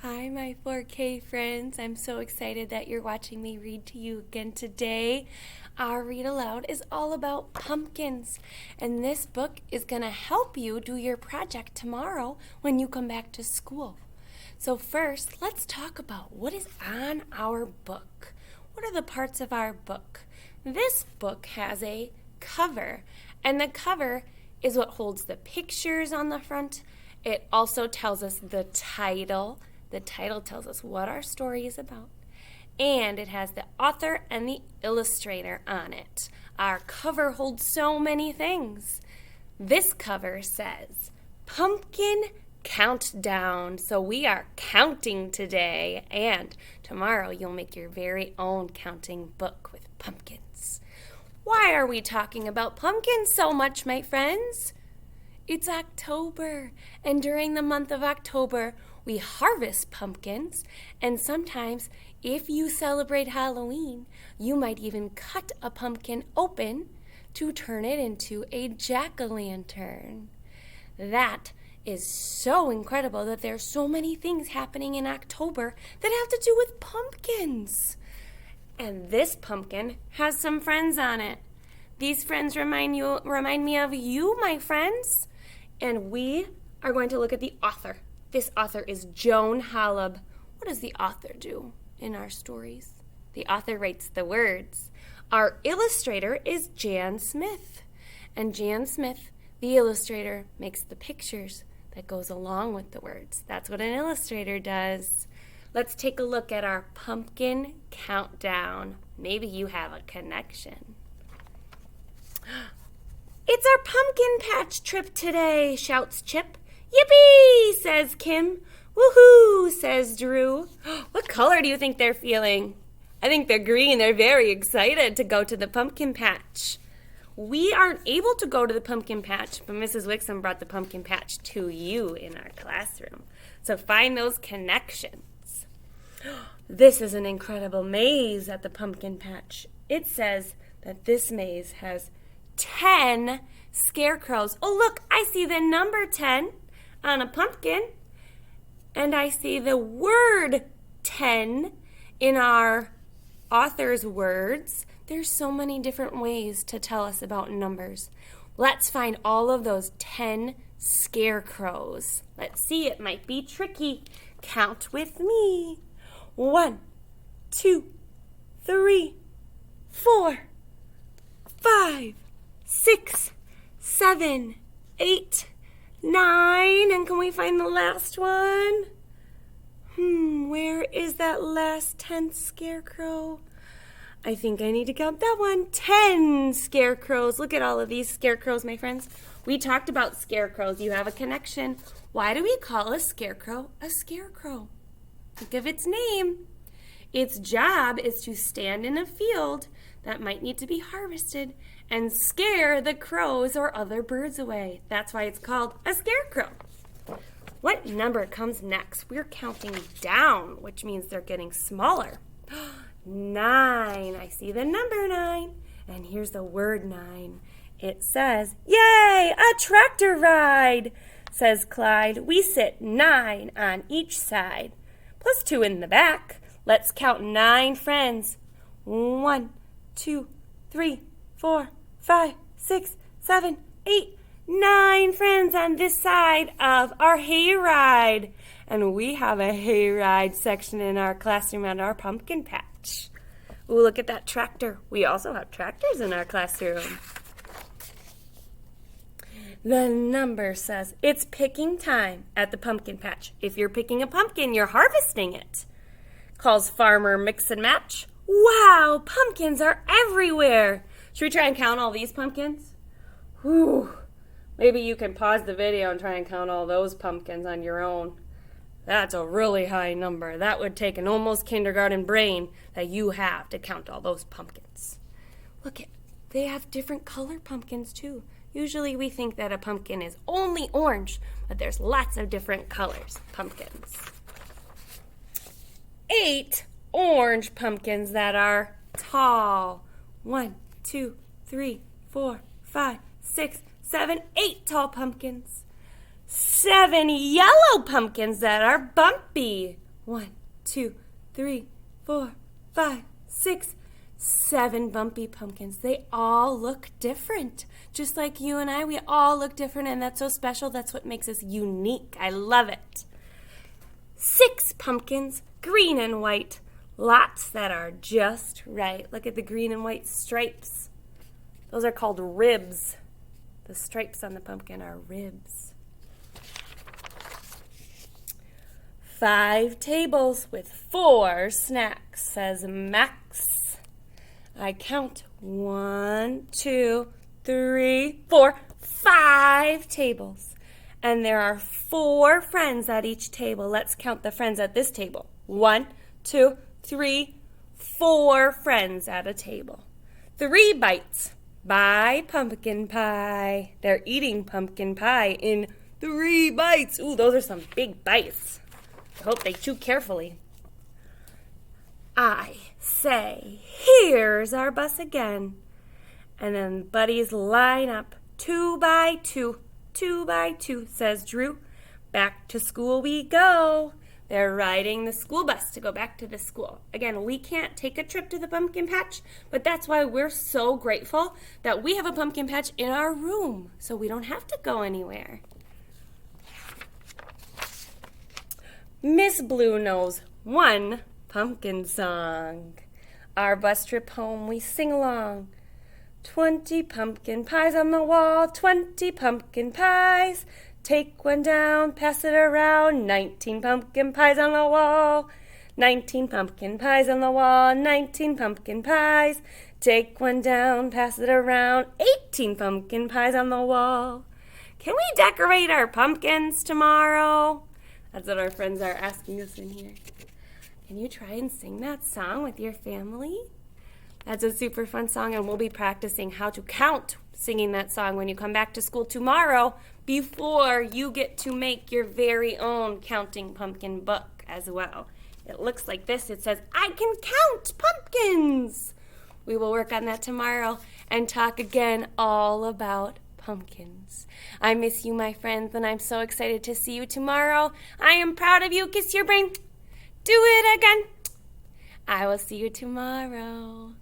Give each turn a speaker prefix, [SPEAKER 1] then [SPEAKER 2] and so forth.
[SPEAKER 1] Hi, my 4K friends. I'm so excited that you're watching me read to you again today. Our Read Aloud is all about pumpkins, and this book is going to help you do your project tomorrow when you come back to school. So first, let's talk about what is on our book. What are the parts of our book? This book has a cover, and the cover is what holds the pictures on the front. It also tells us the title. The title tells us what our story is about. And it has the author and the illustrator on it. Our cover holds so many things. This cover says, Pumpkin Countdown. So we are counting today. And tomorrow you'll make your very own counting book with pumpkins. Why are we talking about pumpkins so much, my friends? It's October, and during the month of October, we harvest pumpkins, and sometimes, if you celebrate Halloween, you might even cut a pumpkin open to turn it into a jack-o'-lantern. That is so incredible that there's so many things happening in October that have to do with pumpkins. And this pumpkin has some friends on it. These friends remind me of you, my friends. And we are going to look at the author. This author is Joan Holub. What does the author do in our stories? The author writes the words. Our illustrator is Jan Smith. And Jan Smith, the illustrator, makes the pictures that goes along with the words. That's what an illustrator does. Let's take a look at our pumpkin countdown. Maybe you have a connection. It's our pumpkin patch trip today, shouts Chip. Yippee, says Kim. Woohoo, says Drew. What color do you think they're feeling? I think they're green. They're very excited to go to the pumpkin patch. We aren't able to go to the pumpkin patch, but Mrs. Wixom brought the pumpkin patch to you in our classroom. So find those connections. This is an incredible maze at the pumpkin patch. It says that this maze has 10 scarecrows. Oh, look, I see the number 10 on a pumpkin. And I see the word 10 in our author's words. There's so many different ways to tell us about numbers. Let's find all of those 10 scarecrows. Let's see, it might be tricky. Count with me. 1, 2, 3, 4, 5, 6, 7, 8, 9. And can we find the last one? Where is that last 10th scarecrow? I think I need to count that one. 10 scarecrows. Look at all of these scarecrows, my friends. We talked about scarecrows. You have a connection. Why do we call a scarecrow a scarecrow? Think of its name. Its job is to stand in a field that might need to be harvested and scare the crows or other birds away. That's why it's called a scarecrow. What number comes next? We're counting down, which means they're getting smaller. 9. I see the number 9. And here's the word 9. It says, yay, a tractor ride, says Clyde. We sit 9 on each side, plus 2 in the back. Let's count 9 friends. 1, 2, 3, 4, 5, 6, 7, 8, 9 friends on this side of our hayride. And we have a hayride section in our classroom at our pumpkin patch. Ooh, look at that tractor. We also have tractors in our classroom. The number says it's picking time at the pumpkin patch. If you're picking a pumpkin, you're harvesting it, calls Farmer Mix and Match. Wow, pumpkins are everywhere. Should we try and count all these pumpkins? Whew. Maybe you can pause the video and try and count all those pumpkins on your own. That's a really high number. That would take an almost kindergarten brain that you have to count all those pumpkins. Look, they have different color pumpkins too. Usually we think that a pumpkin is only orange, but there's lots of different colors, pumpkins. 8 orange pumpkins that are tall. 1, 2, 3, 4, 5, 6, 7, 8 tall pumpkins. 7 yellow pumpkins that are bumpy. 1, 2, 3, 4, 5, 6, 7 bumpy pumpkins. They all look different. Just like you and I, we all look different, and that's so special. That's what makes us unique. I love it. 6 pumpkins, green and white. Lots that are just right. Look at the green and white stripes. Those are called ribs. The stripes on the pumpkin are ribs. 5 tables with 4 snacks, says Max. I count 1, 2, 3, 4, 5 tables. And there are 4 friends at each table. Let's count the friends at this table. 1, 2, 3, 4 friends at a table. 3 bites. By pumpkin pie. They're eating pumpkin pie in 3 bites. Ooh, those are some big bites. I hope they chew carefully. I say, here's our bus again. And then buddies line up 2 by 2, 2 by 2, says Drew. Back to school we go. They're riding the school bus to go back to the school. Again, we can't take a trip to the pumpkin patch, but that's why we're so grateful that we have a pumpkin patch in our room, so we don't have to go anywhere. Miss Blue knows 1 pumpkin song. Our bus trip home, we sing along. 20 pumpkin pies on the wall, 20 pumpkin pies. Take one down, pass it around, 19 pumpkin pies on the wall. 19 pumpkin pies on the wall, 19 pumpkin pies. Take one down, pass it around, 18 pumpkin pies on the wall. Can we decorate our pumpkins tomorrow? That's what our friends are asking us in here. Can you try and sing that song with your family? That's a super fun song, and we'll be practicing how to count singing that song when you come back to school tomorrow before you get to make your very own counting pumpkin book as well. It looks like this. It says, I can count pumpkins. We will work on that tomorrow and talk again all about pumpkins. I miss you, my friends, and I'm so excited to see you tomorrow. I am proud of you. Kiss your brain. Do it again. I will see you tomorrow.